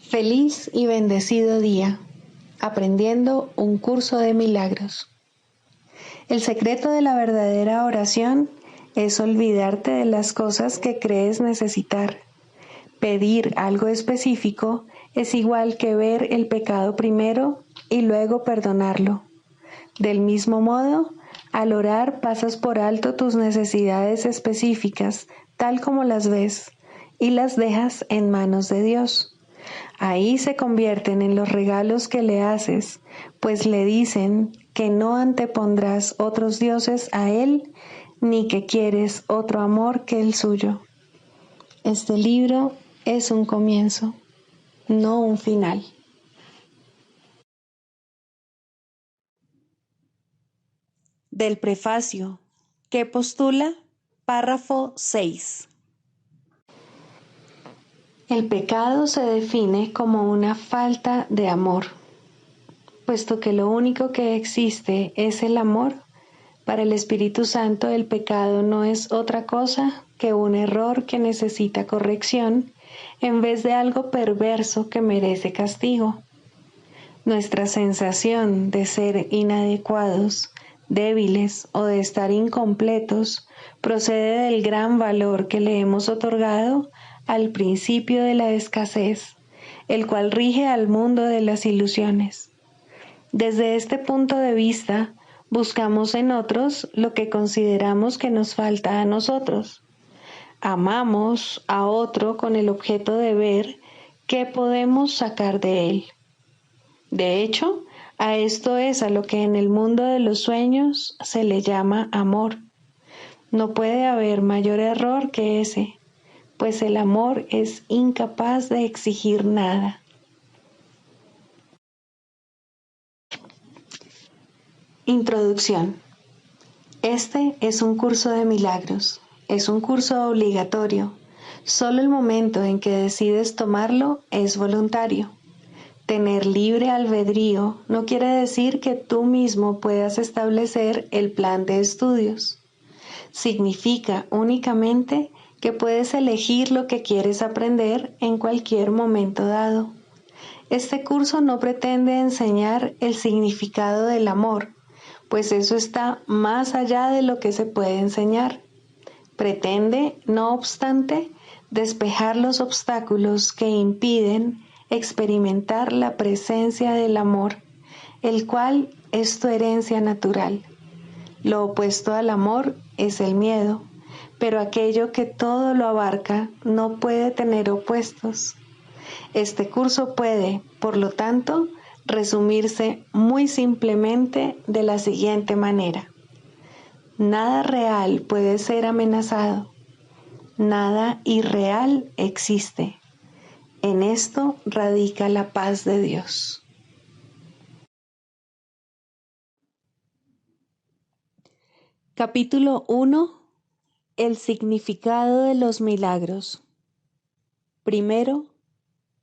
Feliz y bendecido día, aprendiendo un curso de milagros. El secreto de la verdadera oración es olvidarte de las cosas que crees necesitar. Pedir algo específico es igual que ver el pecado primero y luego perdonarlo. Del mismo modo, al orar pasas por alto tus necesidades específicas, tal como las ves, y las dejas en manos de Dios. Ahí se convierten en los regalos que le haces, pues le dicen que no antepondrás otros dioses a Él, ni que quieres otro amor que el suyo. Este libro es un comienzo, no un final. Del prefacio, que postula, párrafo 6. El pecado se define como una falta de amor. Puesto que lo único que existe es el amor, para el Espíritu Santo el pecado no es otra cosa que un error que necesita corrección en vez de algo perverso que merece castigo. Nuestra sensación de ser inadecuados, débiles o de estar incompletos procede del gran valor que le hemos otorgado al principio de la escasez, el cual rige al mundo de las ilusiones. Desde este punto de vista, buscamos en otros lo que consideramos que nos falta a nosotros. Amamos a otro con el objeto de ver qué podemos sacar de él. De hecho, a esto es a lo que en el mundo de los sueños se le llama amor. No puede haber mayor error que ese, pues el amor es incapaz de exigir nada. Introducción. Este es un curso de milagros. Es un curso obligatorio. Solo el momento en que decides tomarlo es voluntario. Tener libre albedrío no quiere decir que tú mismo puedas establecer el plan de estudios. Significa únicamente que puedes elegir lo que quieres aprender en cualquier momento dado. Este curso no pretende enseñar el significado del amor, pues eso está más allá de lo que se puede enseñar. Pretende, no obstante, despejar los obstáculos que impiden experimentar la presencia del amor, el cual es tu herencia natural. Lo opuesto al amor es el miedo, pero aquello que todo lo abarca no puede tener opuestos. Este curso puede, por lo tanto, resumirse muy simplemente de la siguiente manera. Nada real puede ser amenazado. Nada irreal existe. En esto radica la paz de Dios. Capítulo 1. El significado de los milagros. Primero,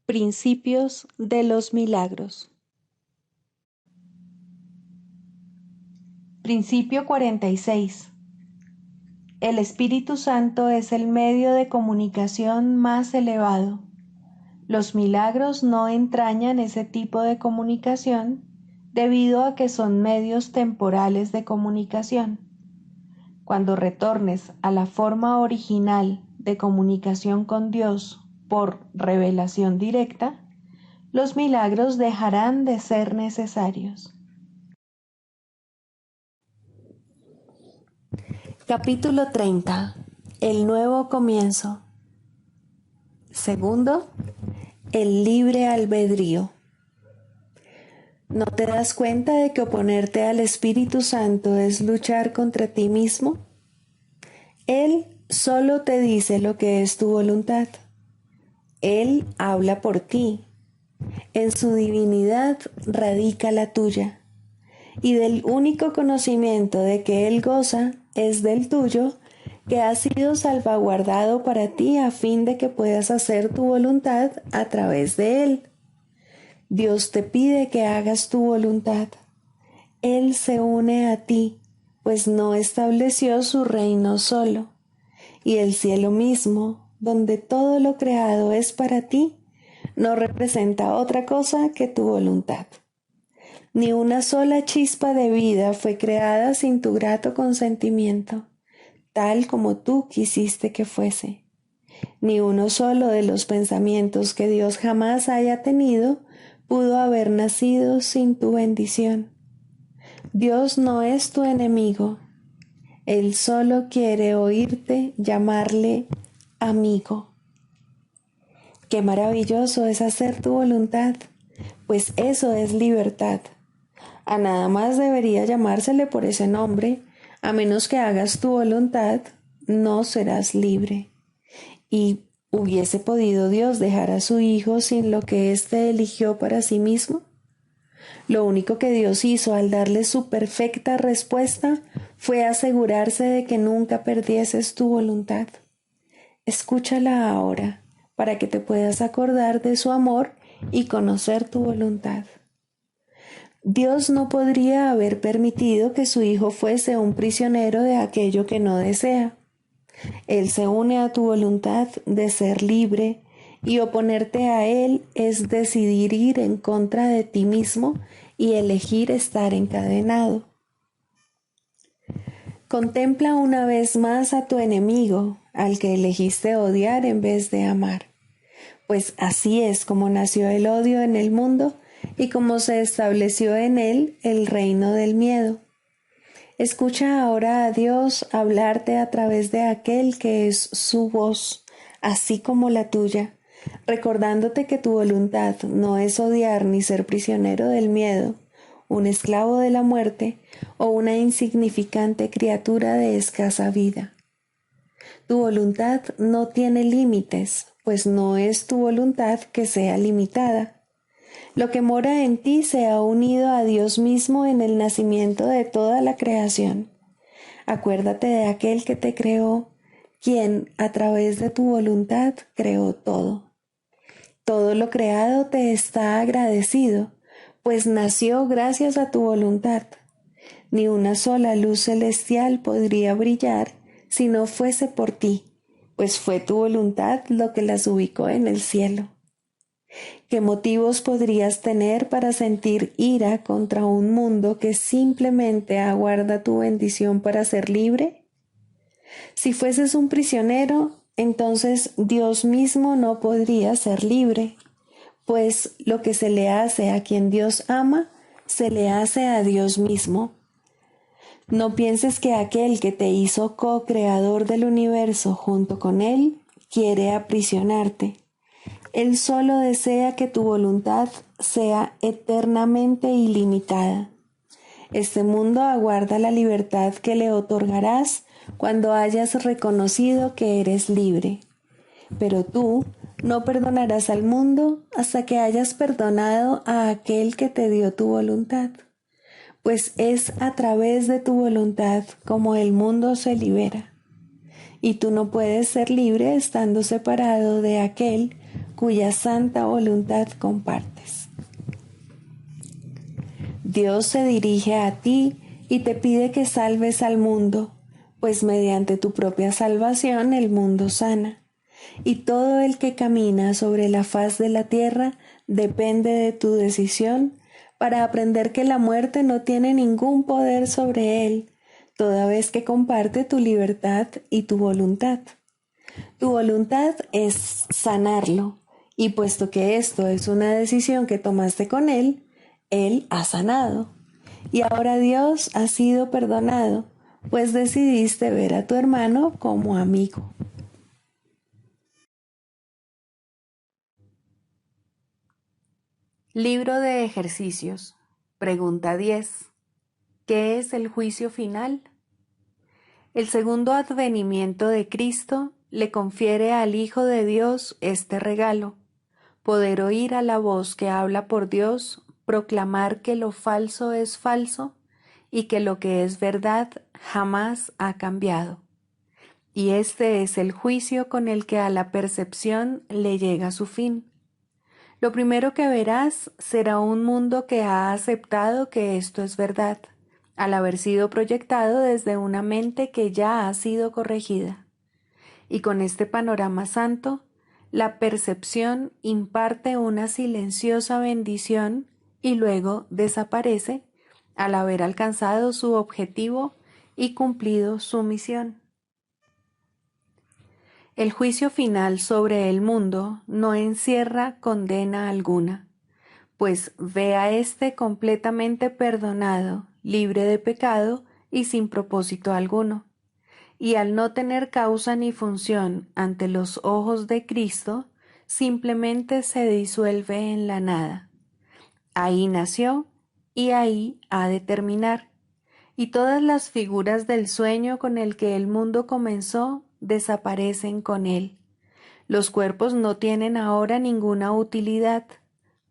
principios de los milagros. Principio 46. El Espíritu Santo es el medio de comunicación más elevado. Los milagros no entrañan ese tipo de comunicación debido a que son medios temporales de comunicación. Cuando retornes a la forma original de comunicación con Dios por revelación directa, los milagros dejarán de ser necesarios. Capítulo 30. El nuevo comienzo. Segundo, el libre albedrío. ¿No te das cuenta de que oponerte al Espíritu Santo es luchar contra ti mismo? Él solo te dice lo que es tu voluntad. Él habla por ti. En su divinidad radica la tuya, y del único conocimiento de que Él goza es del tuyo, que ha sido salvaguardado para ti a fin de que puedas hacer tu voluntad a través de Él. Dios te pide que hagas tu voluntad. Él se une a ti, pues no estableció su reino solo, y el cielo mismo, donde todo lo creado es para ti, no representa otra cosa que tu voluntad. Ni una sola chispa de vida fue creada sin tu grato consentimiento, tal como tú quisiste que fuese. Ni uno solo de los pensamientos que Dios jamás haya tenido pudo haber nacido sin tu bendición. Dios no es tu enemigo. Él solo quiere oírte llamarle amigo. Qué maravilloso es hacer tu voluntad, pues eso es libertad. A nada más debería llamársele por ese nombre, a menos que hagas tu voluntad, no serás libre. ¿Y hubiese podido Dios dejar a su Hijo sin lo que éste eligió para sí mismo? Lo único que Dios hizo al darle su perfecta respuesta fue asegurarse de que nunca perdieses tu voluntad. Escúchala ahora, para que te puedas acordar de su amor y conocer tu voluntad. Dios no podría haber permitido que su Hijo fuese un prisionero de aquello que no desea. Él se une a tu voluntad de ser libre, y oponerte a Él es decidir ir en contra de ti mismo y elegir estar encadenado. Contempla una vez más a tu enemigo, al que elegiste odiar en vez de amar, pues así es como nació el odio en el mundo y como se estableció en él el reino del miedo. Escucha ahora a Dios hablarte a través de aquel que es su voz, así como la tuya, recordándote que tu voluntad no es odiar ni ser prisionero del miedo, un esclavo de la muerte o una insignificante criatura de escasa vida. Tu voluntad no tiene límites, pues no es tu voluntad que sea limitada. Lo que mora en ti se ha unido a Dios mismo en el nacimiento de toda la creación. Acuérdate de aquel que te creó, quien a través de tu voluntad creó todo. Todo lo creado te está agradecido, pues nació gracias a tu voluntad. Ni una sola luz celestial podría brillar si no fuese por ti, pues fue tu voluntad lo que las ubicó en el cielo. ¿Qué motivos podrías tener para sentir ira contra un mundo que simplemente aguarda tu bendición para ser libre? Si fueses un prisionero, entonces Dios mismo no podría ser libre, pues lo que se le hace a quien Dios ama, se le hace a Dios mismo. No pienses que aquel que te hizo co-creador del universo junto con Él quiere aprisionarte. Él solo desea que tu voluntad sea eternamente ilimitada. Este mundo aguarda la libertad que le otorgarás cuando hayas reconocido que eres libre. Pero tú no perdonarás al mundo hasta que hayas perdonado a aquel que te dio tu voluntad, pues es a través de tu voluntad como el mundo se libera. Y tú no puedes ser libre estando separado de aquel cuya santa voluntad compartes. Dios se dirige a ti y te pide que salves al mundo, pues mediante tu propia salvación el mundo sana, y todo el que camina sobre la faz de la tierra depende de tu decisión para aprender que la muerte no tiene ningún poder sobre él, toda vez que comparte tu libertad y tu voluntad. Tu voluntad es sanarlo, y puesto que esto es una decisión que tomaste con Él, Él ha sanado. Y ahora Dios ha sido perdonado, pues decidiste ver a tu hermano como amigo. Libro de ejercicios. Pregunta 10. ¿Qué es el juicio final? El segundo advenimiento de Cristo le confiere al Hijo de Dios este regalo: poder oír a la voz que habla por Dios, proclamar que lo falso es falso y que lo que es verdad jamás ha cambiado. Y este es el juicio con el que a la percepción le llega su fin. Lo primero que verás será un mundo que ha aceptado que esto es verdad, al haber sido proyectado desde una mente que ya ha sido corregida. Y con este panorama santo, la percepción imparte una silenciosa bendición y luego desaparece al haber alcanzado su objetivo y cumplido su misión. El juicio final sobre el mundo no encierra condena alguna, pues ve a éste completamente perdonado, libre de pecado y sin propósito alguno. Y al no tener causa ni función ante los ojos de Cristo, simplemente se disuelve en la nada. Ahí nació y ahí ha de terminar. Y todas las figuras del sueño con el que el mundo comenzó desaparecen con él. Los cuerpos no tienen ahora ninguna utilidad,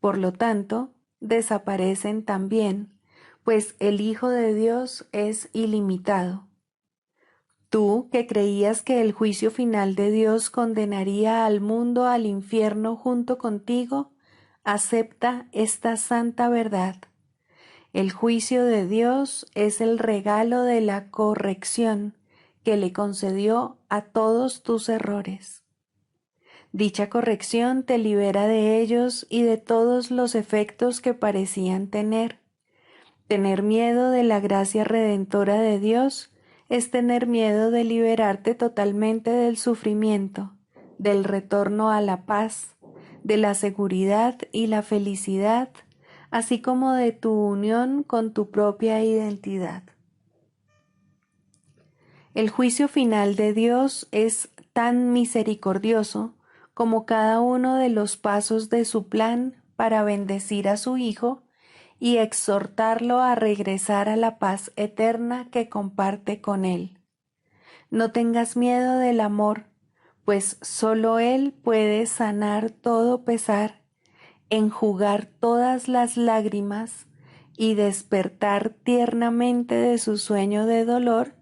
por lo tanto, desaparecen también, pues el Hijo de Dios es ilimitado. Tú, que creías que el juicio final de Dios condenaría al mundo al infierno junto contigo, acepta esta santa verdad. El juicio de Dios es el regalo de la corrección que le concedió a todos tus errores. Dicha corrección te libera de ellos y de todos los efectos que parecían tener. Tener miedo de la gracia redentora de Dios es tener miedo de liberarte totalmente del sufrimiento, del retorno a la paz, de la seguridad y la felicidad, así como de tu unión con tu propia identidad. El juicio final de Dios es tan misericordioso como cada uno de los pasos de su plan para bendecir a su Hijo y exhortarlo a regresar a la paz eterna que comparte con Él. No tengas miedo del amor, pues solo Él puede sanar todo pesar, enjugar todas las lágrimas y despertar tiernamente de su sueño de dolor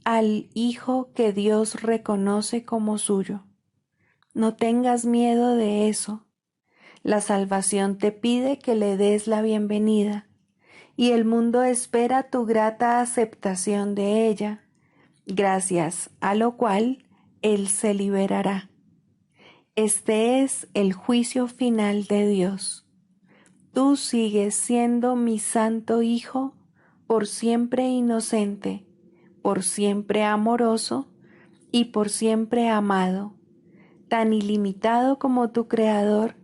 al Hijo que Dios reconoce como suyo. No tengas miedo de eso. La salvación te pide que le des la bienvenida, y el mundo espera tu grata aceptación de ella, gracias a lo cual Él se liberará. Este es el juicio final de Dios. Tú sigues siendo mi santo Hijo, por siempre inocente, por siempre amoroso y por siempre amado, tan ilimitado como tu Creador,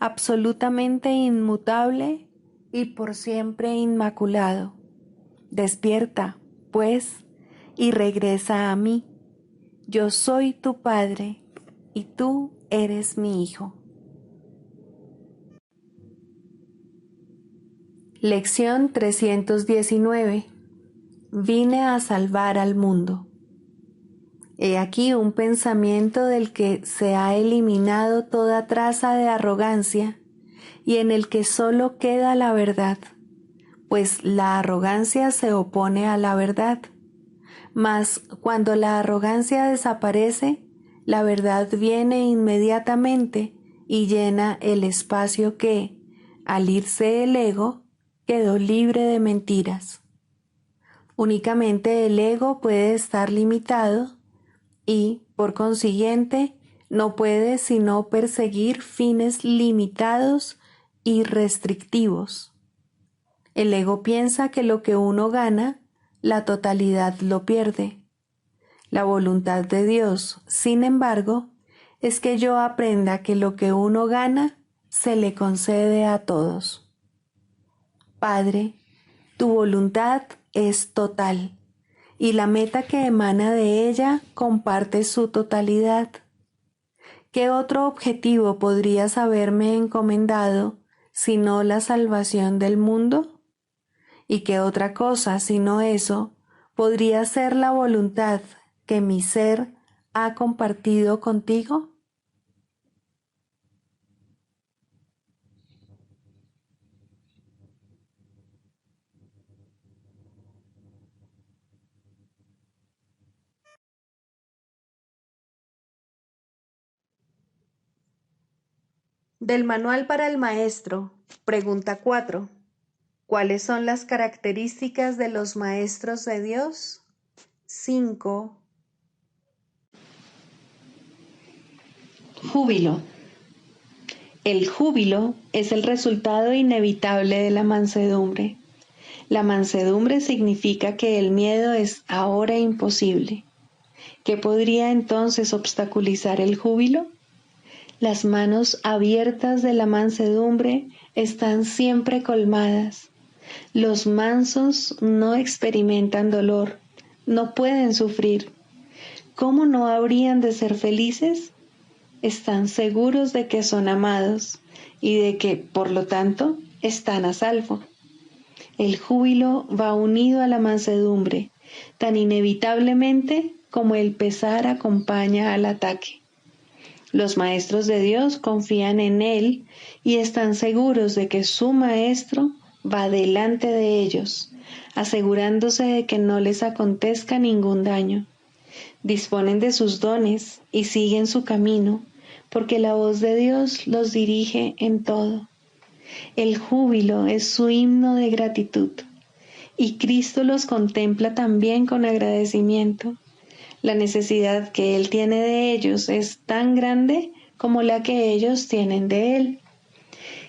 absolutamente inmutable y por siempre inmaculado. Despierta, pues, y regresa a mí. Yo soy tu Padre y tú eres mi Hijo. Lección 319. Vine a salvar al mundo. He aquí un pensamiento del que se ha eliminado toda traza de arrogancia y en el que solo queda la verdad, pues la arrogancia se opone a la verdad. Mas cuando la arrogancia desaparece, la verdad viene inmediatamente y llena el espacio que, al irse el ego, quedó libre de mentiras. Únicamente el ego puede estar limitado y, por consiguiente, no puede sino perseguir fines limitados y restrictivos. El ego piensa que lo que uno gana, la totalidad lo pierde. La voluntad de Dios, sin embargo, es que yo aprenda que lo que uno gana se le concede a todos. Padre, tu voluntad es total, y la meta que emana de ella comparte su totalidad. ¿Qué otro objetivo podrías haberme encomendado sino la salvación del mundo? ¿Y qué otra cosa sino eso podría ser la voluntad que mi ser ha compartido contigo? Del Manual para el Maestro, pregunta 4. ¿Cuáles son las características de los maestros de Dios? 5. Júbilo. El júbilo es el resultado inevitable de la mansedumbre. La mansedumbre significa que el miedo es ahora imposible. ¿Qué podría entonces obstaculizar el júbilo? Las manos abiertas de la mansedumbre están siempre colmadas. Los mansos no experimentan dolor, no pueden sufrir. ¿Cómo no habrían de ser felices? Están seguros de que son amados y de que, por lo tanto, están a salvo. El júbilo va unido a la mansedumbre, tan inevitablemente como el pesar acompaña al ataque. Los maestros de Dios confían en Él y están seguros de que su Maestro va delante de ellos, asegurándose de que no les acontezca ningún daño. Disponen de sus dones y siguen su camino, porque la voz de Dios los dirige en todo. El júbilo es su himno de gratitud, y Cristo los contempla también con agradecimiento. La necesidad que Él tiene de ellos es tan grande como la que ellos tienen de Él.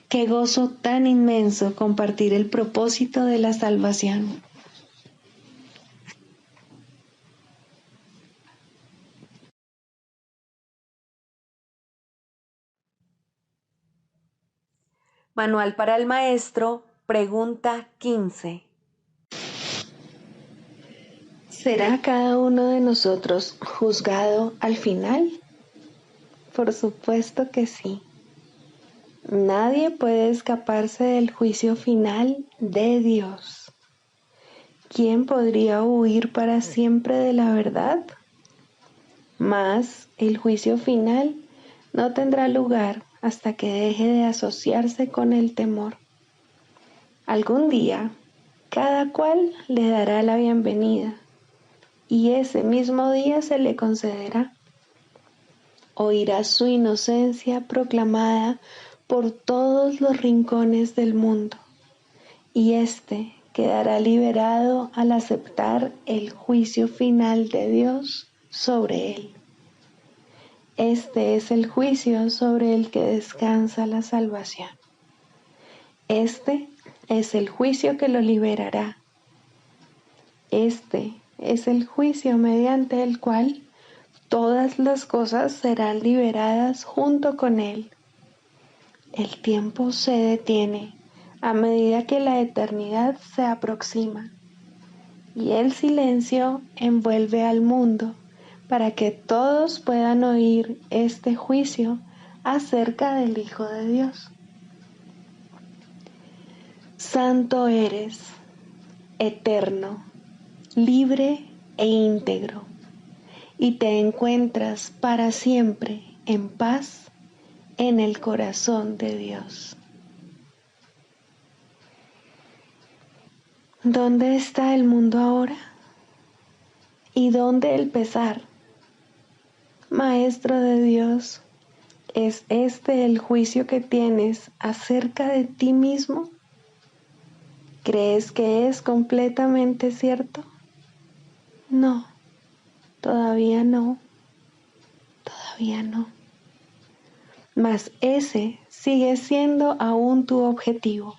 Qué gozo tan inmenso compartir el propósito de la salvación. Manual para el maestro, pregunta 15. ¿Será cada uno de nosotros juzgado al final? Por supuesto que sí. Nadie puede escaparse del juicio final de Dios. ¿Quién podría huir para siempre de la verdad? Mas el juicio final no tendrá lugar hasta que deje de asociarse con el temor. Algún día, cada cual le dará la bienvenida, y ese mismo día se le concederá. Oirá su inocencia proclamada por todos los rincones del mundo, y éste quedará liberado al aceptar el juicio final de Dios sobre él. Este es el juicio sobre el que descansa la salvación. Este es el juicio que lo liberará. Este es el juicio mediante el cual todas las cosas serán liberadas junto con él. El tiempo se detiene a medida que la eternidad se aproxima, y el silencio envuelve al mundo para que todos puedan oír este juicio acerca del Hijo de Dios. Santo eres, eterno, libre e íntegro, y te encuentras para siempre en paz en el corazón de Dios. ¿Dónde está el mundo ahora? ¿Y dónde el pesar? Maestro de Dios, ¿es este el juicio que tienes acerca de ti mismo? ¿Crees que es completamente cierto? No, todavía no, todavía no. Mas ese sigue siendo aún tu objetivo,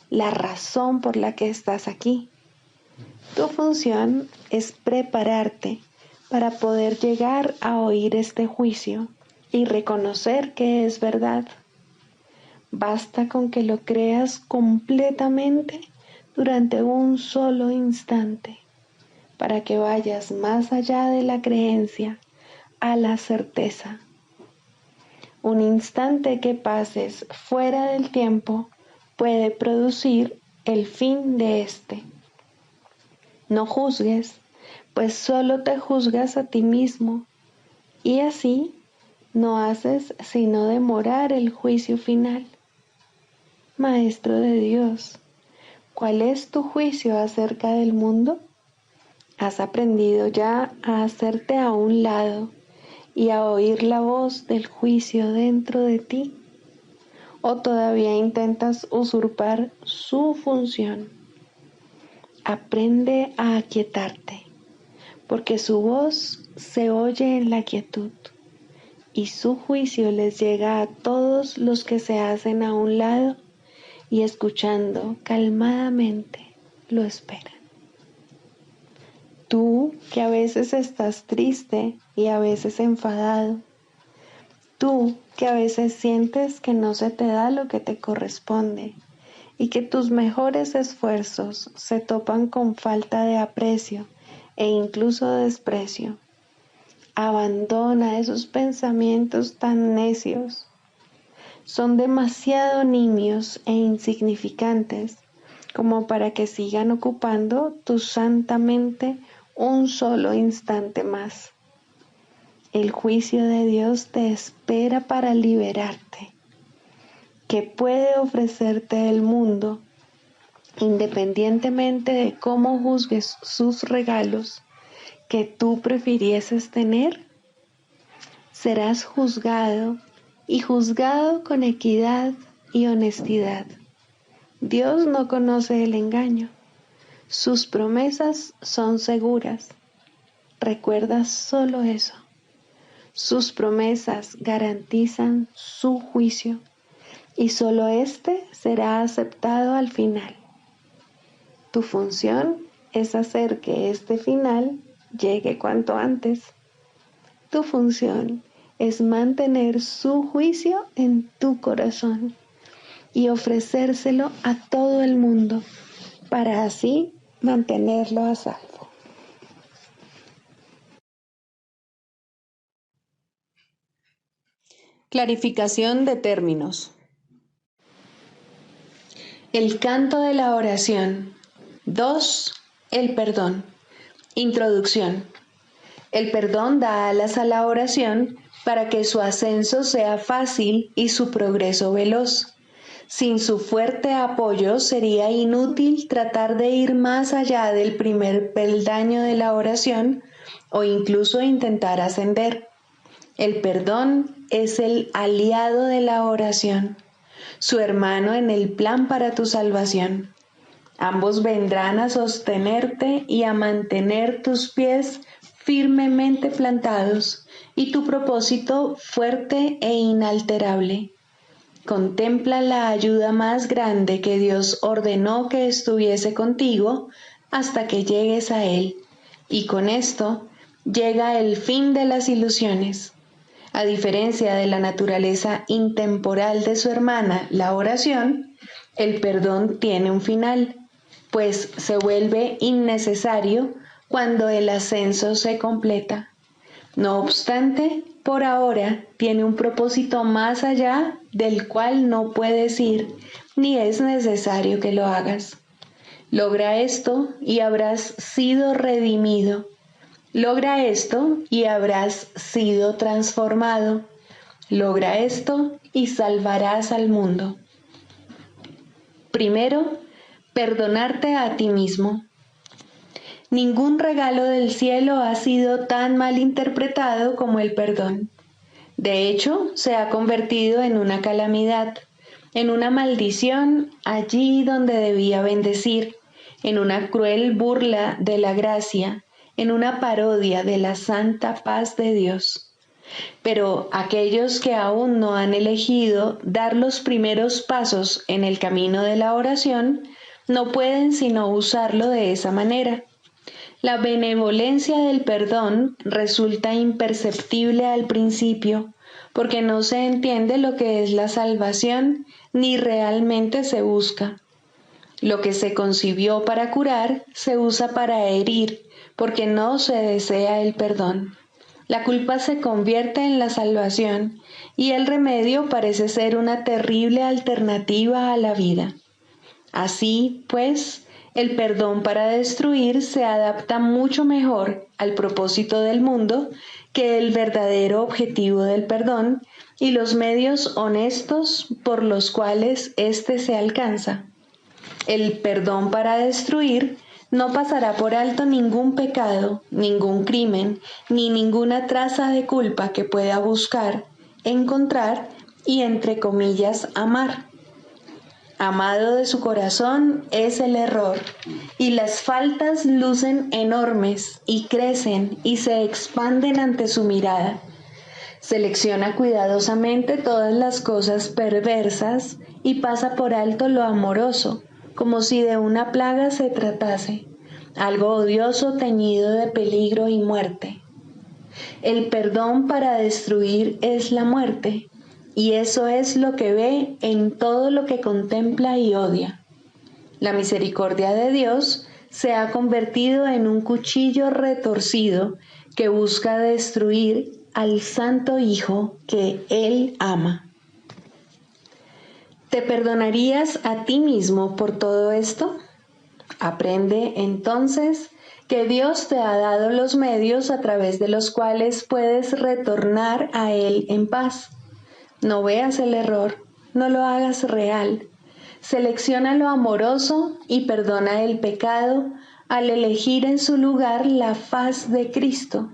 la razón por la que estás aquí. Tu función es prepararte para poder llegar a oír este juicio y reconocer que es verdad. Basta con que lo creas completamente durante un solo instante para que vayas más allá de la creencia a la certeza. Un instante que pases fuera del tiempo puede producir el fin de este. No juzgues, pues solo te juzgas a ti mismo, y así no haces sino demorar el juicio final. Maestro de Dios, ¿cuál es tu juicio acerca del mundo? ¿Has aprendido ya a hacerte a un lado y a oír la voz del juicio dentro de ti? ¿O todavía intentas usurpar su función? Aprende a aquietarte, porque su voz se oye en la quietud, y su juicio les llega a todos los que se hacen a un lado y escuchando calmadamente lo esperan. Tú que a veces estás triste y a veces enfadado, tú que a veces sientes que no se te da lo que te corresponde y que tus mejores esfuerzos se topan con falta de aprecio e incluso desprecio. Abandona esos pensamientos tan necios. Son demasiado nimios e insignificantes como para que sigan ocupando tu santa mente un solo instante más. El juicio de Dios te espera para liberarte. ¿Qué puede ofrecerte el mundo, independientemente de cómo juzgues sus regalos, que tú prefirieses tener? Serás juzgado y juzgado con equidad y honestidad. Dios no conoce el engaño. Sus promesas son seguras. Recuerda solo eso. Sus promesas garantizan su juicio y solo éste será aceptado al final. Tu función es hacer que este final llegue cuanto antes. Tu función es mantener su juicio en tu corazón y ofrecérselo a todo el mundo para así mantenerlo a salvo. Clarificación de términos. El canto de la oración. 2. El perdón. Introducción. El perdón da alas a la oración para que su ascenso sea fácil y su progreso veloz. Sin su fuerte apoyo sería inútil tratar de ir más allá del primer peldaño de la oración o incluso intentar ascender. El perdón es el aliado de la oración, su hermano en el plan para tu salvación. Ambos vendrán a sostenerte y a mantener tus pies firmemente plantados y tu propósito fuerte e inalterable. Contempla la ayuda más grande que Dios ordenó que estuviese contigo hasta que llegues a Él, y con esto llega el fin de las ilusiones. A diferencia de la naturaleza intemporal de su hermana, la oración, el perdón tiene un final, pues se vuelve innecesario cuando el ascenso se completa. No obstante, por ahora tiene un propósito más allá del cual no puedes ir, ni es necesario que lo hagas. Logra esto y habrás sido redimido. Logra esto y habrás sido transformado. Logra esto y salvarás al mundo. Primero, perdonarte a ti mismo. Ningún regalo del cielo ha sido tan mal interpretado como el perdón. De hecho, se ha convertido en una calamidad, en una maldición allí donde debía bendecir, en una cruel burla de la gracia, en una parodia de la santa paz de Dios. Pero aquellos que aún no han elegido dar los primeros pasos en el camino de la oración, no pueden sino usarlo de esa manera. La benevolencia del perdón resulta imperceptible al principio, porque no se entiende lo que es la salvación ni realmente se busca. Lo que se concibió para curar se usa para herir, porque no se desea el perdón. La culpa se convierte en la salvación y el remedio parece ser una terrible alternativa a la vida. Así, pues, el perdón para destruir se adapta mucho mejor al propósito del mundo que el verdadero objetivo del perdón y los medios honestos por los cuales éste se alcanza. El perdón para destruir no pasará por alto ningún pecado, ningún crimen, ni ninguna traza de culpa que pueda buscar, encontrar y, entre comillas, amar. Amado de su corazón es el error, y las faltas lucen enormes y crecen y se expanden ante su mirada. Selecciona cuidadosamente todas las cosas perversas y pasa por alto lo amoroso, como si de una plaga se tratase, algo odioso teñido de peligro y muerte. El perdón para destruir es la muerte, y eso es lo que ve en todo lo que contempla y odia. La misericordia de Dios se ha convertido en un cuchillo retorcido que busca destruir al Santo Hijo que Él ama. ¿Te perdonarías a ti mismo por todo esto? Aprende entonces que Dios te ha dado los medios a través de los cuales puedes retornar a Él en paz. No veas el error, no lo hagas real. Selecciona lo amoroso y perdona el pecado al elegir en su lugar la faz de Cristo.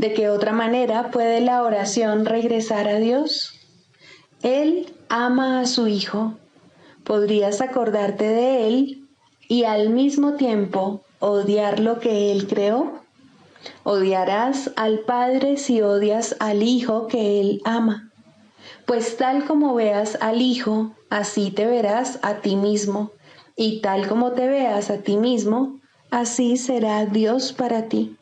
¿De qué otra manera puede la oración regresar a Dios? Él ama a su Hijo. ¿Podrías acordarte de Él y al mismo tiempo odiar lo que Él creó? Odiarás al Padre si odias al Hijo que Él ama. Pues tal como veas al Hijo, así te verás a ti mismo, y tal como te veas a ti mismo, así será Dios para ti.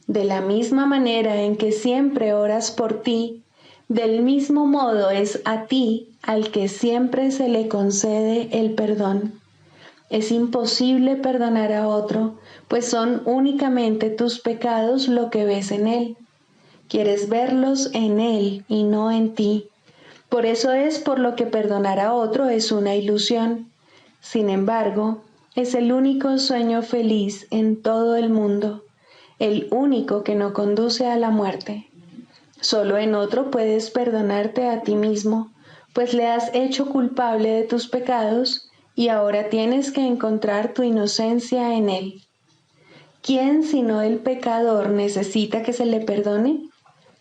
De la misma manera en que siempre oras por ti, del mismo modo es a ti al que siempre se le concede el perdón. Es imposible perdonar a otro, pues son únicamente tus pecados lo que ves en él. Quieres verlos en él y no en ti. Por eso es por lo que perdonar a otro es una ilusión. Sin embargo, es el único sueño feliz en todo el mundo, el único que no conduce a la muerte. Solo en otro puedes perdonarte a ti mismo, pues le has hecho culpable de tus pecados y ahora tienes que encontrar tu inocencia en él. ¿Quién sino el pecador necesita que se le perdone?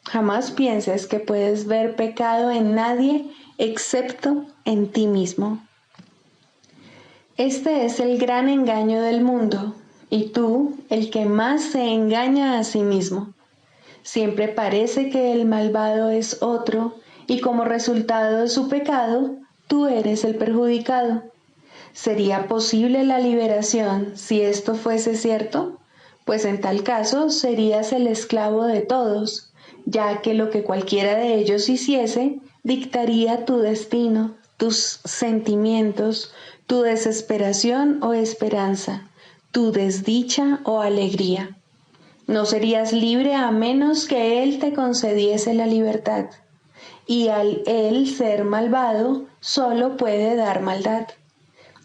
Jamás pienses que puedes ver pecado en nadie excepto en ti mismo. Este es el gran engaño del mundo, y tú, el que más se engaña a sí mismo. Siempre parece que el malvado es otro, y como resultado de su pecado, tú eres el perjudicado. ¿Sería posible la liberación si esto fuese cierto? Pues en tal caso serías el esclavo de todos, ya que lo que cualquiera de ellos hiciese dictaría tu destino, tus sentimientos, tu desesperación o esperanza, tu desdicha o alegría. No serías libre a menos que Él te concediese la libertad, y al Él ser malvado, solo puede dar maldad.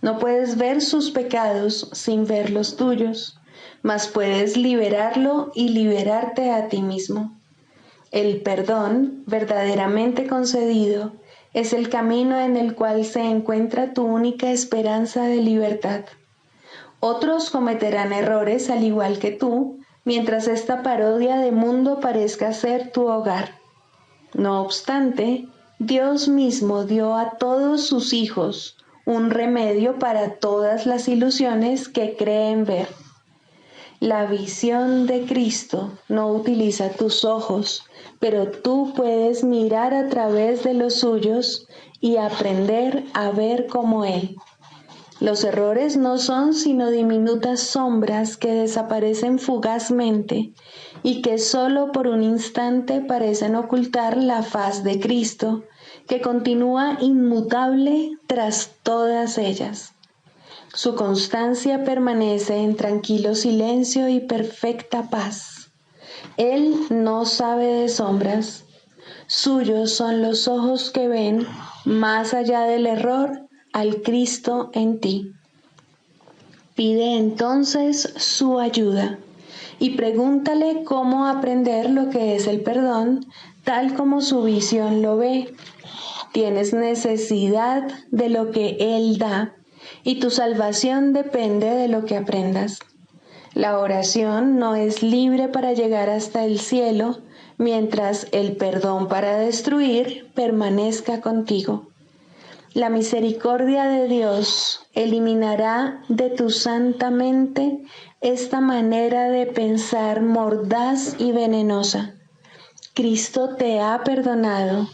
No puedes ver sus pecados sin ver los tuyos, mas puedes liberarlo y liberarte a ti mismo. El perdón, verdaderamente concedido, es el camino en el cual se encuentra tu única esperanza de libertad. Otros cometerán errores al igual que tú, mientras esta parodia de mundo parezca ser tu hogar. No obstante, Dios mismo dio a todos sus hijos un remedio para todas las ilusiones que creen ver. La visión de Cristo no utiliza tus ojos, pero tú puedes mirar a través de los suyos y aprender a ver como Él. Los errores no son sino diminutas sombras que desaparecen fugazmente y que solo por un instante parecen ocultar la faz de Cristo, que continúa inmutable tras todas ellas. Su constancia permanece en tranquilo silencio y perfecta paz. Él no sabe de sombras. Suyos son los ojos que ven, más allá del error, al Cristo en ti. Pide entonces su ayuda y pregúntale cómo aprender lo que es el perdón, tal como su visión lo ve. Tienes necesidad de lo que Él da, y tu salvación depende de lo que aprendas. La oración no es libre para llegar hasta el cielo, mientras el perdón para destruir permanezca contigo. La misericordia de Dios eliminará de tu santa mente esta manera de pensar mordaz y venenosa. Cristo te ha perdonado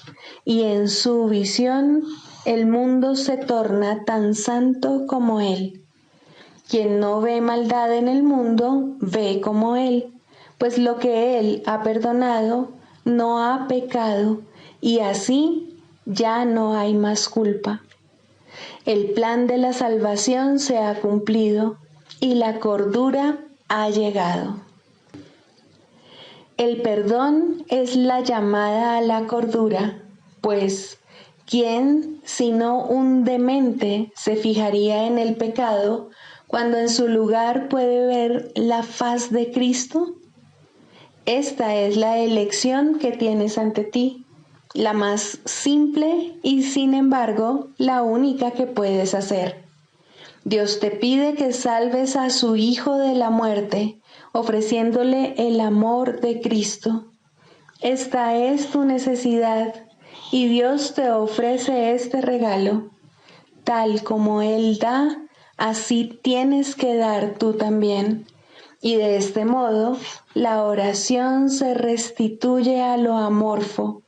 y en su visión el mundo se torna tan santo como Él. Quien no ve maldad en el mundo, ve como Él, pues lo que Él ha perdonado no ha pecado y así ya no hay más culpa. El plan de la salvación se ha cumplido y la cordura ha llegado. El perdón es la llamada a la cordura, pues ¿quién sino un demente se fijaría en el pecado cuando en su lugar puede ver la faz de Cristo? Esta es la elección que tienes ante ti, la más simple y sin embargo la única que puedes hacer. Dios te pide que salves a su Hijo de la muerte, ofreciéndole el amor de Cristo. Esta es tu necesidad y Dios te ofrece este regalo. Tal como Él da, así tienes que dar tú también. Y de este modo, la oración se restituye a lo amorfo,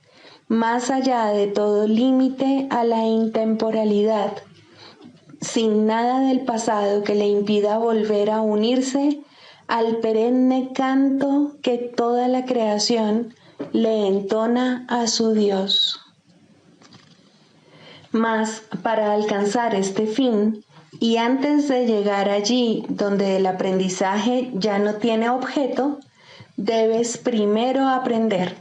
más allá de todo límite a la intemporalidad, sin nada del pasado que le impida volver a unirse al perenne canto que toda la creación le entona a su Dios. Mas para alcanzar este fin, y antes de llegar allí donde el aprendizaje ya no tiene objeto, debes primero aprender.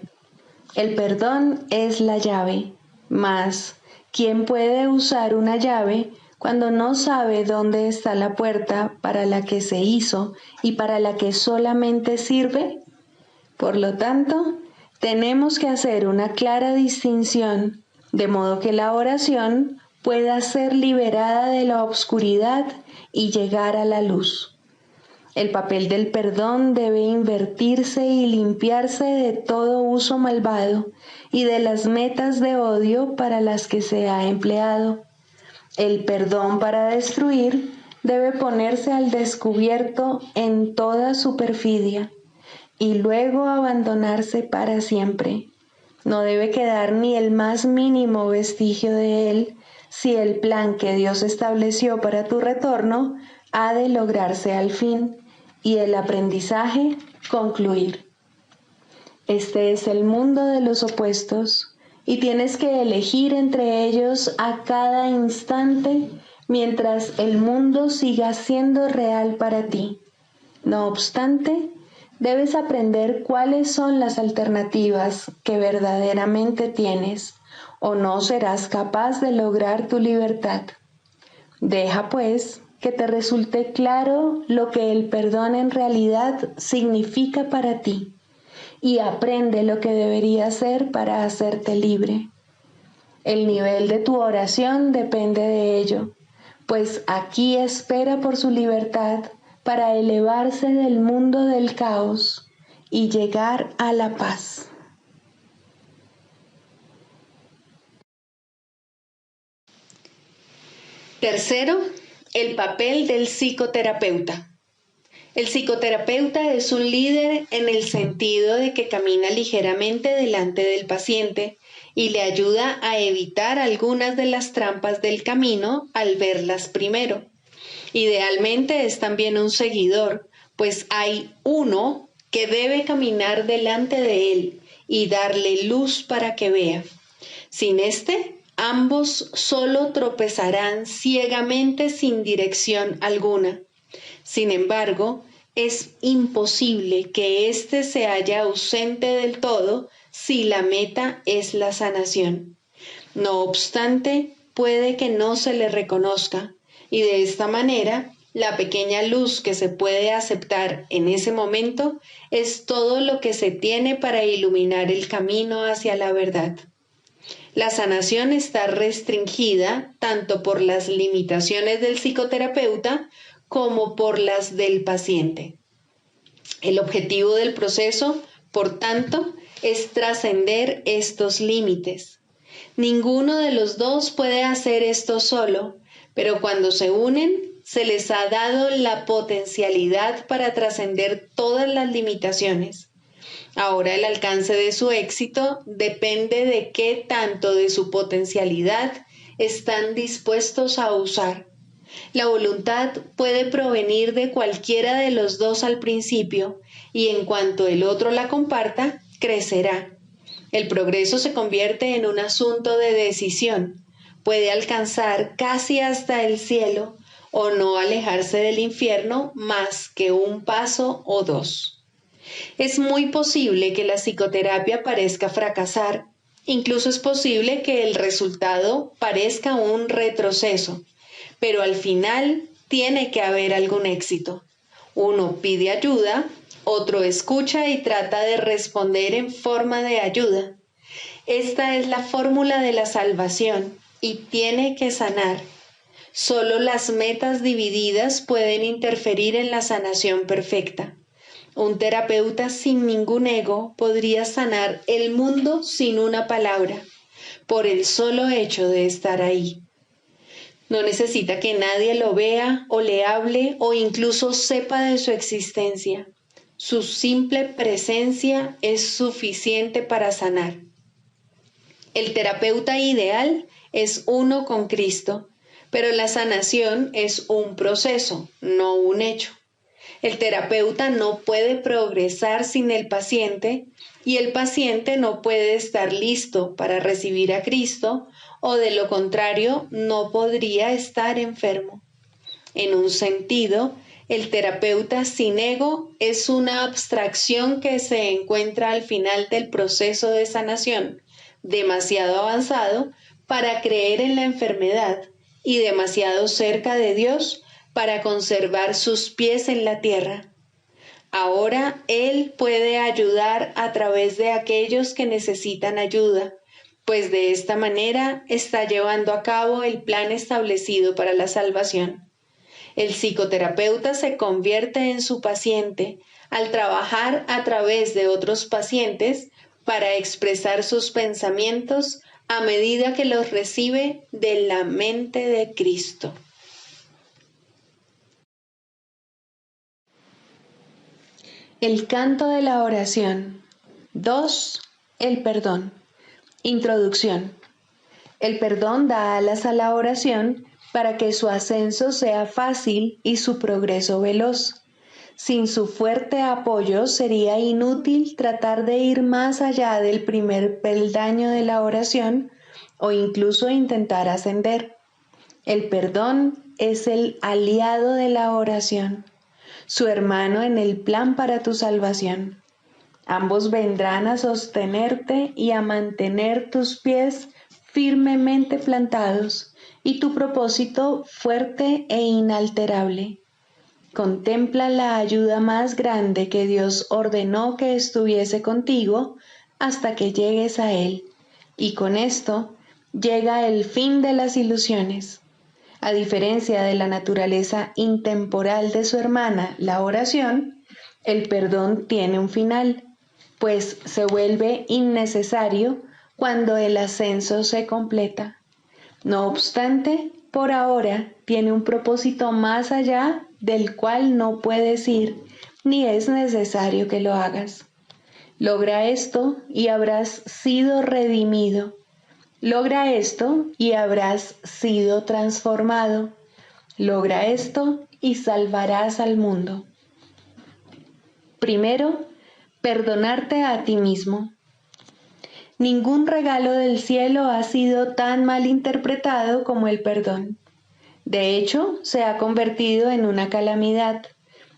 El perdón es la llave, mas ¿quién puede usar una llave cuando no sabe dónde está la puerta para la que se hizo y para la que solamente sirve? Por lo tanto, tenemos que hacer una clara distinción, de modo que la oración pueda ser liberada de la oscuridad y llegar a la luz. El papel del perdón debe invertirse y limpiarse de todo uso malvado y de las metas de odio para las que se ha empleado. El perdón para destruir debe ponerse al descubierto en toda su perfidia y luego abandonarse para siempre. No debe quedar ni el más mínimo vestigio de él si el plan que Dios estableció para tu retorno ha de lograrse al fin y el aprendizaje concluir. Este es el mundo de los opuestos y tienes que elegir entre ellos a cada instante mientras el mundo siga siendo real para ti. No obstante, debes aprender cuáles son las alternativas que verdaderamente tienes, o no serás capaz de lograr tu libertad. Deja, pues, que te resulte claro lo que el perdón en realidad significa para ti, y aprende lo que debería hacer para hacerte libre. El nivel de tu oración depende de ello, pues aquí espera por su libertad para elevarse del mundo del caos y llegar a la paz. Tercero, el papel del psicoterapeuta. El psicoterapeuta es un líder en el sentido de que camina ligeramente delante del paciente y le ayuda a evitar algunas de las trampas del camino al verlas primero. Idealmente es también un seguidor, pues hay uno que debe caminar delante de él y darle luz para que vea. Sin este, ambos solo tropezarán ciegamente sin dirección alguna. Sin embargo, es imposible que éste se haya ausente del todo si la meta es la sanación. No obstante, puede que no se le reconozca, y de esta manera, la pequeña luz que se puede aceptar en ese momento es todo lo que se tiene para iluminar el camino hacia la verdad. La sanación está restringida tanto por las limitaciones del psicoterapeuta como por las del paciente. El objetivo del proceso, por tanto, es trascender estos límites. Ninguno de los dos puede hacer esto solo, pero cuando se unen, se les ha dado la potencialidad para trascender todas las limitaciones. Ahora el alcance de su éxito depende de qué tanto de su potencialidad están dispuestos a usar. La voluntad puede provenir de cualquiera de los dos al principio, y en cuanto el otro la comparta, crecerá. El progreso se convierte en un asunto de decisión. Puede alcanzar casi hasta el cielo o no alejarse del infierno más que un paso o dos. Es muy posible que la psicoterapia parezca fracasar. Incluso es posible que el resultado parezca un retroceso, pero al final tiene que haber algún éxito. Uno pide ayuda, otro escucha y trata de responder en forma de ayuda. Esta es la fórmula de la salvación y tiene que sanar. Solo las metas divididas pueden interferir en la sanación perfecta. Un terapeuta sin ningún ego podría sanar el mundo sin una palabra, por el solo hecho de estar ahí. No necesita que nadie lo vea o le hable o incluso sepa de su existencia. Su simple presencia es suficiente para sanar. El terapeuta ideal es uno con Cristo, pero la sanación es un proceso, no un hecho. El terapeuta no puede progresar sin el paciente y el paciente no puede estar listo para recibir a Cristo o de lo contrario no podría estar enfermo. En un sentido, el terapeuta sin ego es una abstracción que se encuentra al final del proceso de sanación, demasiado avanzado para creer en la enfermedad y demasiado cerca de Dios para conservar sus pies en la tierra. Ahora Él puede ayudar a través de aquellos que necesitan ayuda, pues de esta manera está llevando a cabo el plan establecido para la salvación. El psicoterapeuta se convierte en su paciente al trabajar a través de otros pacientes para expresar sus pensamientos a medida que los recibe de la mente de Cristo. El canto de la oración. 2. El perdón. Introducción. El perdón da alas a la oración para que su ascenso sea fácil y su progreso veloz. Sin su fuerte apoyo sería inútil tratar de ir más allá del primer peldaño de la oración o incluso intentar ascender. El perdón es el aliado de la oración, su hermano en el plan para tu salvación. Ambos vendrán a sostenerte y a mantener tus pies firmemente plantados y tu propósito fuerte e inalterable. Contempla la ayuda más grande que Dios ordenó que estuviese contigo hasta que llegues a Él, y con esto llega el fin de las ilusiones. A diferencia de la naturaleza intemporal de su hermana, la oración, el perdón tiene un final, pues se vuelve innecesario cuando el ascenso se completa. No obstante, por ahora tiene un propósito más allá del cual no puedes ir, ni es necesario que lo hagas. Logra esto y habrás sido redimido. Logra esto y habrás sido transformado. Logra esto y salvarás al mundo. Primero, perdonarte a ti mismo. Ningún regalo del cielo ha sido tan mal interpretado como el perdón. De hecho, se ha convertido en una calamidad,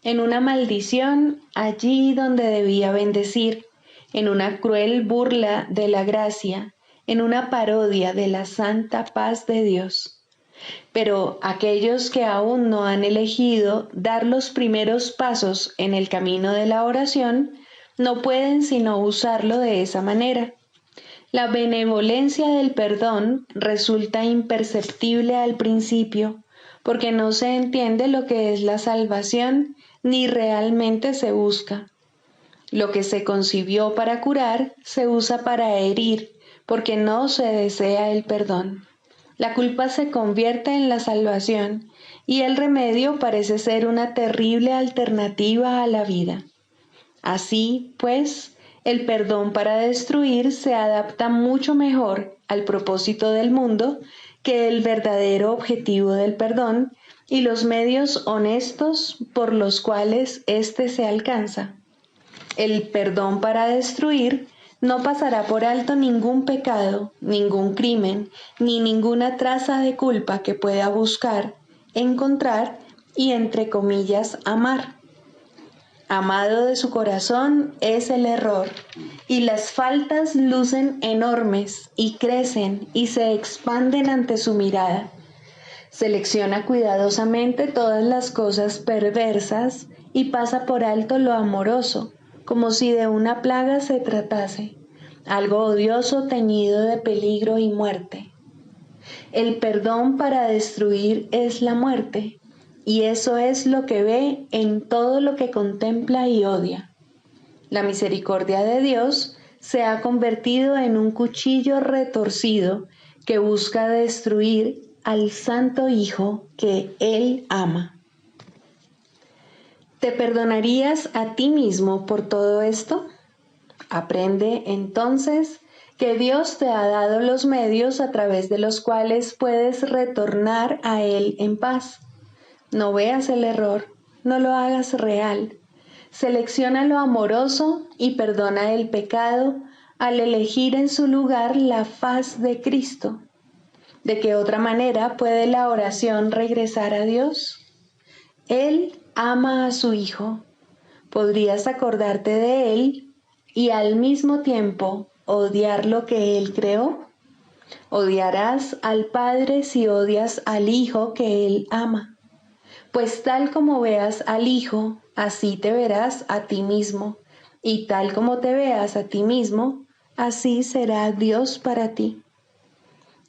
en una maldición allí donde debía bendecir, en una cruel burla de la gracia, en una parodia de la santa paz de Dios. Pero aquellos que aún no han elegido dar los primeros pasos en el camino de la oración, no pueden sino usarlo de esa manera. La benevolencia del perdón resulta imperceptible al principio, porque no se entiende lo que es la salvación ni realmente se busca. Lo que se concibió para curar se usa para herir, porque no se desea el perdón. La culpa se convierte en la salvación y el remedio parece ser una terrible alternativa a la vida. Así, pues, El perdón para destruir se adapta mucho mejor al propósito del mundo que el verdadero objetivo del perdón y los medios honestos por los cuales éste se alcanza. El perdón para destruir no pasará por alto ningún pecado, ningún crimen, ni ninguna traza de culpa que pueda buscar, encontrar y, entre comillas, amar. Amado de su corazón es el error, y las faltas lucen enormes y crecen y se expanden ante su mirada. Selecciona cuidadosamente todas las cosas perversas y pasa por alto lo amoroso, como si de una plaga se tratase, algo odioso teñido de peligro y muerte. El perdón para destruir es la muerte, y eso es lo que ve en todo lo que contempla y odia. La misericordia de Dios se ha convertido en un cuchillo retorcido que busca destruir al Santo Hijo que Él ama. ¿Te perdonarías a ti mismo por todo esto? Aprende entonces que Dios te ha dado los medios a través de los cuales puedes retornar a Él en paz. No veas el error, no lo hagas real. Selecciona lo amoroso y perdona el pecado al elegir en su lugar la faz de Cristo. ¿De qué otra manera puede la oración regresar a Dios? Él ama a su Hijo. ¿Podrías acordarte de Él y al mismo tiempo odiar lo que Él creó? Odiarás al Padre si odias al Hijo que Él ama. Pues tal como veas al Hijo, así te verás a ti mismo, y tal como te veas a ti mismo, así será Dios para ti.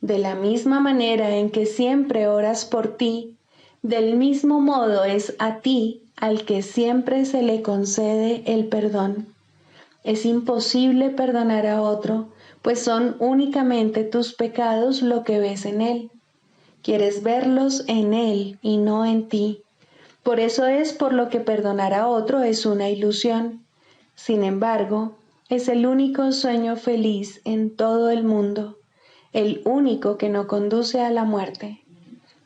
De la misma manera en que siempre oras por ti, del mismo modo es a ti al que siempre se le concede el perdón. Es imposible perdonar a otro, pues son únicamente tus pecados lo que ves en él. Quieres verlos en él y no en ti. Por eso es por lo que perdonar a otro es una ilusión. Sin embargo, es el único sueño feliz en todo el mundo, el único que no conduce a la muerte.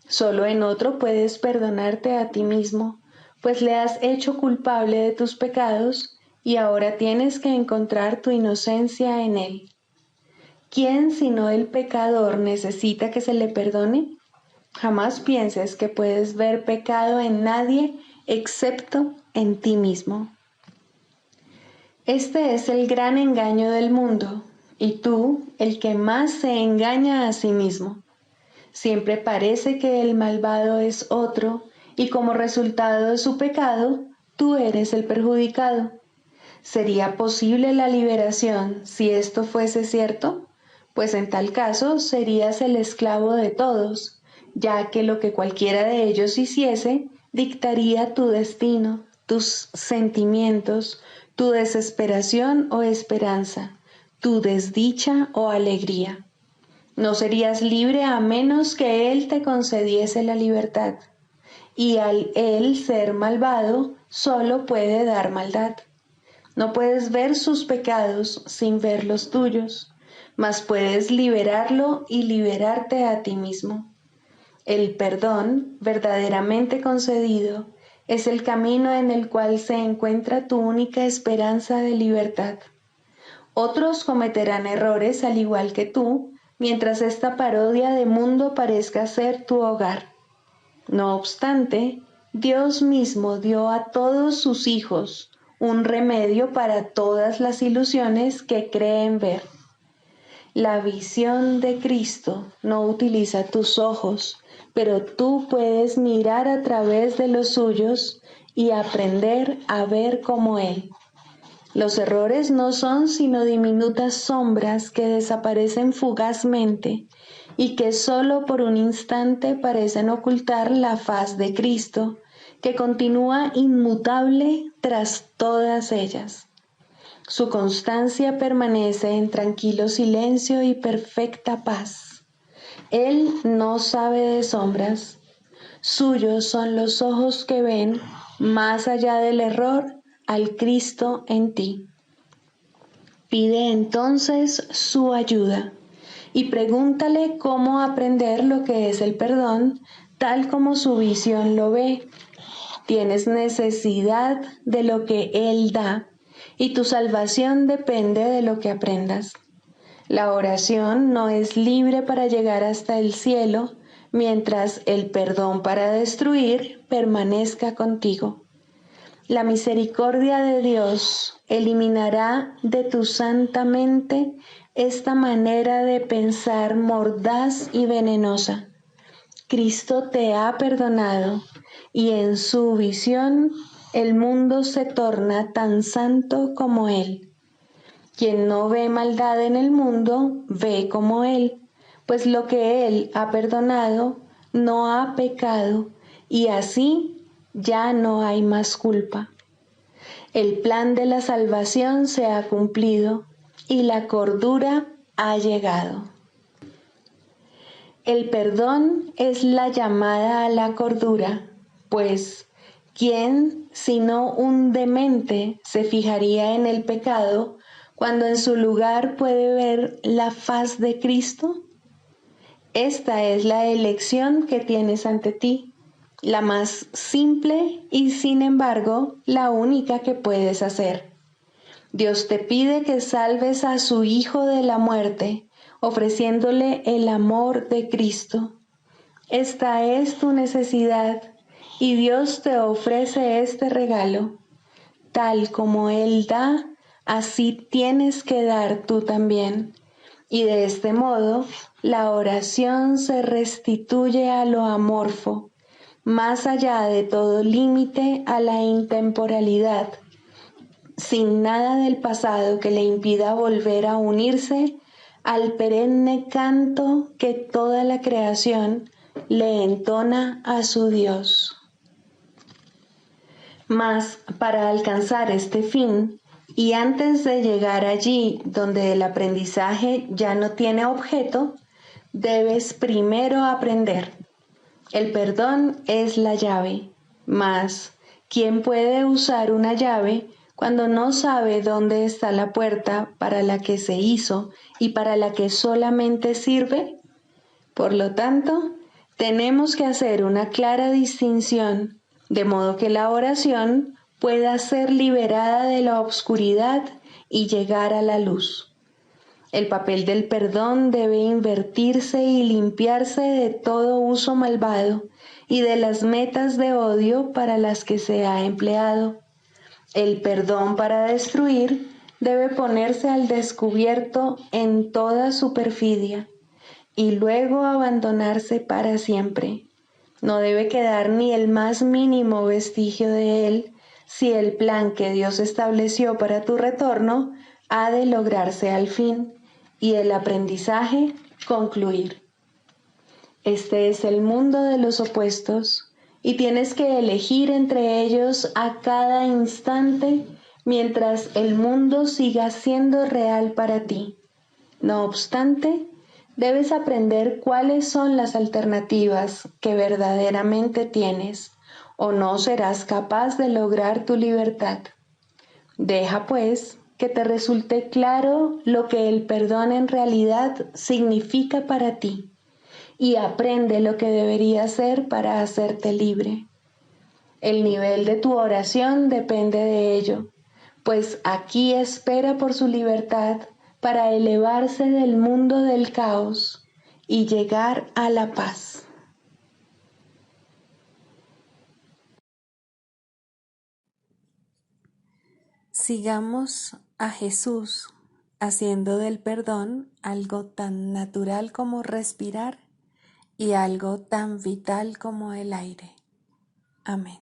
Solo en otro puedes perdonarte a ti mismo, pues le has hecho culpable de tus pecados y ahora tienes que encontrar tu inocencia en él. ¿Quién sino el pecador necesita que se le perdone? Jamás pienses que puedes ver pecado en nadie excepto en ti mismo. Este es el gran engaño del mundo, y tú, el que más se engaña a sí mismo. Siempre parece que el malvado es otro, y como resultado de su pecado, tú eres el perjudicado. ¿Sería posible la liberación si esto fuese cierto? Pues en tal caso serías el esclavo de todos, ya que lo que cualquiera de ellos hiciese dictaría tu destino, tus sentimientos, tu desesperación o esperanza, tu desdicha o alegría. No serías libre a menos que Él te concediese la libertad, y al Él ser malvado, solo puede dar maldad. No puedes ver sus pecados sin ver los tuyos, mas puedes liberarlo y liberarte a ti mismo. El perdón, verdaderamente concedido, es el camino en el cual se encuentra tu única esperanza de libertad. Otros cometerán errores al igual que tú, mientras esta parodia de mundo parezca ser tu hogar. No obstante, Dios mismo dio a todos sus hijos un remedio para todas las ilusiones que creen ver. La visión de Cristo no utiliza tus ojos, pero tú puedes mirar a través de los suyos y aprender a ver como Él. Los errores no son sino diminutas sombras que desaparecen fugazmente y que solo por un instante parecen ocultar la faz de Cristo, que continúa inmutable tras todas ellas. Su constancia permanece en tranquilo silencio y perfecta paz. Él no sabe de sombras. Suyos son los ojos que ven, más allá del error, al Cristo en ti. Pide entonces su ayuda y pregúntale cómo aprender lo que es el perdón, tal como su visión lo ve. Tienes necesidad de lo que Él da y tu salvación depende de lo que aprendas. La oración no es libre para llegar hasta el cielo, mientras el perdón para destruir permanezca contigo. La misericordia de Dios eliminará de tu santa mente esta manera de pensar mordaz y venenosa. Cristo te ha perdonado y en su visión el mundo se torna tan santo como Él. Quien no ve maldad en el mundo, ve como Él, pues lo que Él ha perdonado no ha pecado y así ya no hay más culpa. El plan de la salvación se ha cumplido y la cordura ha llegado. El perdón es la llamada a la cordura, pues ¿quién sino un demente se fijaría en el pecado cuando en su lugar puede ver la faz de Cristo? Esta es la elección que tienes ante ti, la más simple y sin embargo la única que puedes hacer. Dios te pide que salves a su Hijo de la muerte, ofreciéndole el amor de Cristo. Esta es tu necesidad y Dios te ofrece este regalo. Tal como Él da, así tienes que dar tú también. Y de este modo, la oración se restituye a lo amorfo, más allá de todo límite a la intemporalidad, sin nada del pasado que le impida volver a unirse al perenne canto que toda la creación le entona a su Dios. Mas para alcanzar este fin, y antes de llegar allí donde el aprendizaje ya no tiene objeto, debes primero aprender. El perdón es la llave, mas ¿quién puede usar una llave cuando no sabe dónde está la puerta para la que se hizo y para la que solamente sirve? Por lo tanto, tenemos que hacer una clara distinción, de modo que la oración pueda ser liberada de la oscuridad y llegar a la luz. El papel del perdón debe invertirse y limpiarse de todo uso malvado y de las metas de odio para las que se ha empleado. El perdón para destruir debe ponerse al descubierto en toda su perfidia y luego abandonarse para siempre. No debe quedar ni el más mínimo vestigio de él si el plan que Dios estableció para tu retorno ha de lograrse al fin y el aprendizaje concluir. Este es el mundo de los opuestos y tienes que elegir entre ellos a cada instante mientras el mundo siga siendo real para ti. No obstante, debes aprender cuáles son las alternativas que verdaderamente tienes, o no serás capaz de lograr tu libertad. Deja, pues, que te resulte claro lo que el perdón en realidad significa para ti, y aprende lo que debería hacer para hacerte libre. El nivel de tu oración depende de ello, pues aquí espera por su libertad para elevarse del mundo del caos y llegar a la paz. Sigamos a Jesús haciendo del perdón algo tan natural como respirar y algo tan vital como el aire. Amén.